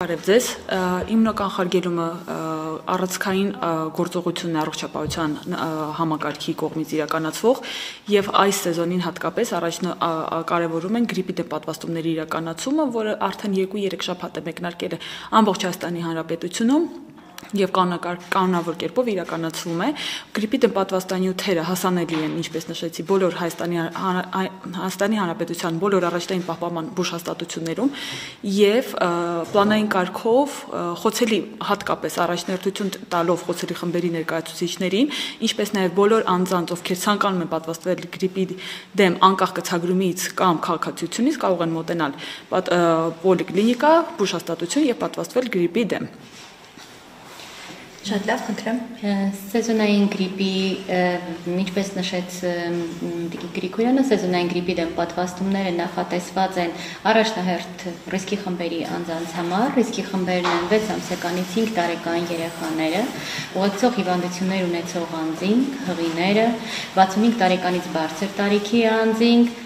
Բարև ձեզ, իմ կանխարգելումը առանցքային գործողությունն է առողջապահության համակարգի կողմից իրականացվող եւ այս սեզոնին հատկապես կարևորում են գրիպի դեմ պատվաստումների իրականացումը, որը արդեն 2-3 շաբաթ է մեկնարկել է ամբողջ Հայաստանի Հանրապետությունում եւ կանոնավոր կերպով իրականացվում է գրիպի դեմ պատվաստանյութերը հասանելի են, ինչպես նշեցի, բոլոր Հայաստանի Հանրապետության բոլոր առաջնային պահպանման բուժհաստատություններում եւ պլանային կարգով խոցելի հատկապես առաջնորդություն տալով խոցելի խմբերի ներկայացուցիչներին, ինչպես նաեւ բոլոր անձանց, ովքեր ցանկանում են պատվաստվել գրիպի դեմ անկախ կցագրումից կամ քաղաքացիությունից, կարող են մոտենալ պոլիկլինիկա, բուժհաստատություն եւ պատվաստվել գրիպի դեմ։ Շատ լավ, խնդրեմ։ Սեզոնային գրիպի, ինչպես նշեց Գրիգորյանը, սեզոնային գրիպի դեմ պատվաստումները նախատեսված են առաջնահերթ ռիսկի խմբերի անձանց համար։ Ռիսկի խմբերն են 6 ամսեկանից 5 տարեկան երեխաները, ուղեկցող հիվանդություններ ունեցող անձինք, հղիները, 65 տարեկանից բարձր տարիքի անձինք,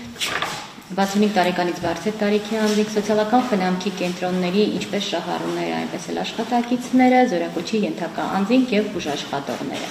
65 տարեկանից բարձր տարիքի անձինք, սոցիալական խնամքի կենտրոնների, ինչպես շահառուները, այնպես էլ աշխատակիցները, զորակոչի ենթակա անձինք եւ բուժաշխատողները։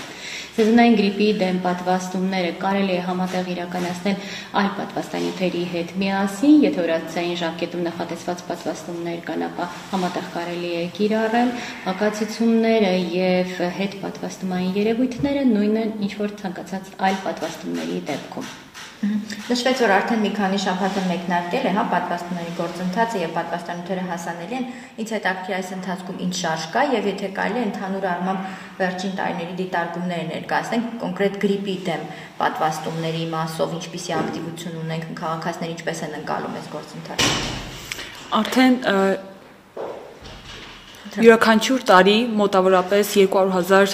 Սեզոնային գրիպի դեմ պատվաստումները կարելի է համատեղ իրականացնել այլ պատվաստանյութերի հետ միասին, եթե օրացային ժամկետում նախատեսված պատվաստումներ կան, ապա համատեղ կարելի է կիրառել հակացությունները եւ հետ պատվաստումային երևույթները նույնն են, ինչ որ ցանկացած այլ պատվաստումների դեպքում։ Նշվեց, որ արդեն մի քանի շաբաթ է մեկնարկել է, պատվաստումների գործընթացը եւ պատվաստանյութերը հասանելի են, ինձ հետաքրքիր այս ընթացքում ինչ շարժ կա եւ եթե կարելի է ընդհանուր առմամբ վերջին տարիների դիտարկումները ներկայացնենք, կոնկրետ գրիպի դեմ պատվաստումների մասով ինչպիսի ակտիվություն ունենք, քաղաքացիները ինչպես են ընկալում այս գործընթացը։ Արդեն յուրաքանչյուր տարի մոտավորապես 200,000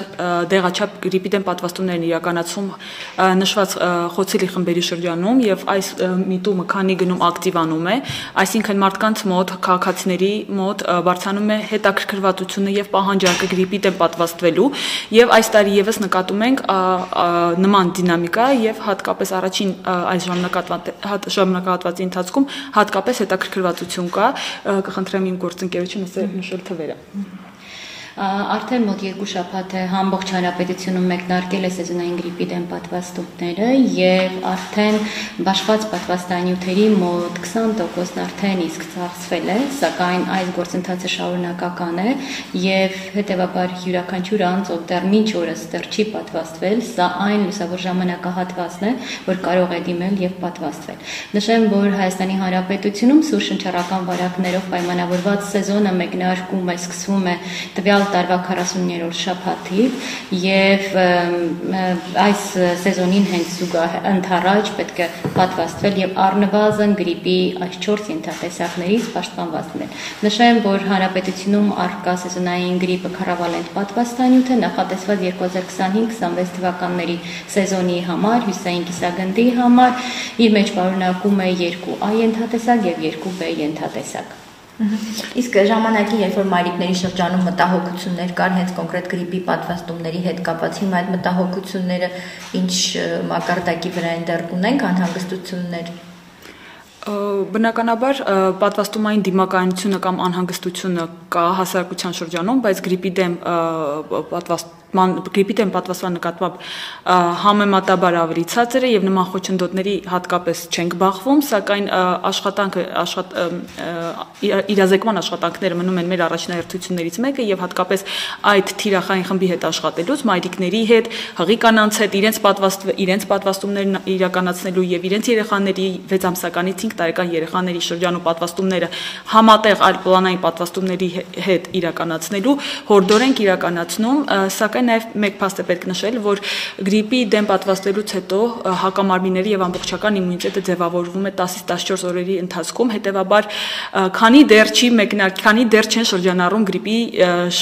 դեղաչափ գրիպի դեմ պատվաստումներ են իրականացում նշված խոցելի խմբերի շրջանում եւ այս միտումը քանի գնում ակտիվանում է, այսինքն մարդկանց մոտ, քաղաքացիների մոտ բարձրանում է հետաքրքրվածությունը եւ պահանջարկը գրիպի դեմ պատվաստվելու եւ այս տարի եւս նկատում ենք նման դինամիկա եւ հատկապես առաջին այս ժամանակահատվածի ընթացքում հատկապես հետաքրքրվածություն կա, կխնդրեմ իմ գործընկերությունը նշել թվերը։ Արդեն մոտ 2 շաբաթ է ամբողջ հանրապետությունում մեկնարկել է սեզոնային գրիպի դեմ պատվաստումները եւ արդեն բաշխված պատվաստանյութերի մոտ 20%-ն արդեն իսկ ծախսվել է, սակայն այս գործընթացը շարունակական է եւ հետեւաբար յուրաքանչյուր անձ, ով դեռ մինչ օրս դեռ չի պատվաստվել, սա այն լուսավոր ժամանակահատվածն է, որ կարող է դիմել եւ պատվաստվել։ Նշեմ, որ Հայաստանի Հանրապետությունում սուր շնչառական վարակներով պայմանավորված սեզոնը մեկնարկում է, սկսվում է տվյալ տարվա 40-րդ շաբաթից եւ այս սեզոնին հենց ընդառաջ պետք է պատվաստվել եւ առնվազն գրիպի այս 4 ենթատեսակներից պաշտպանված լինել։ Նշեմ, որ հանրապետությունում առկա սեզոնային գրիպը քառավալենտ պատվաստանյութ է նախատեսված 2025-26 թվականների սեզոնի համար, հյուսային կիսագնդի համար, իր մեջ պարունակում է 2 A ենթատեսակ եւ 2 B ենթատեսակ։ Իսկ ժամանակին, երբ որ մայրիկների շրջանում մտահոգություններ կար հենց կոնկրետ գրիպի պատվաստումների հետ կապված, հիմա այդ մտահոգությունները ինչ մակարդակի վրա են դեռ ունենք անհանգստություններ։ Բնականաբար պատվաստումային դիմակայությունը կամ անհանգստությունը կա հասարակության շրջանում, բայց գրիպի դեմ պատվաստման նկատմամբ համեմատաբար ավելի ցածր է եւ նման խոչընդոտների հատկապես չենք բախվում, սակայն իրազեկման աշխատանքները մնում են մեր առաջնահերթություններից մեկը եւ հատկապես այդ թիրախային խմբի հետ աշխատելուց մայրիկների հետ, հղի կանանց հետ իրենց պատվաստումներն իրականացնելու եւ իրենց երեխաների 6 ամսականից 5 տարեկան երեխաների շրջանում պատվաստումները համատեղ այլ պլանային պատվաստումների հետ իրականացնելու հորդորենք իրականացնում, սակայն նաեւ մեկ փաստ է պետք նշել, որ գրիպի դեմ պատվաստվելուց հետո հակամարմինների եւ ամբողջական իմունիտետը ձևավորվում է 10-ից 14 օրերի ընթացքում, հետեւաբար քանի դեռ չեն շրջանառում գրիպի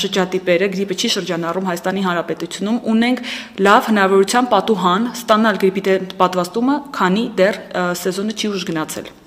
շրջատիպերը, գրիպը չի շրջանառում Հայաստանի Հանրապետությունում, ունենք լավ հնարավորության պատուհան ստանալ գրիպի դեմ պատվաստումը, քանի դեռ սեզոնը չի ուժ գնացել։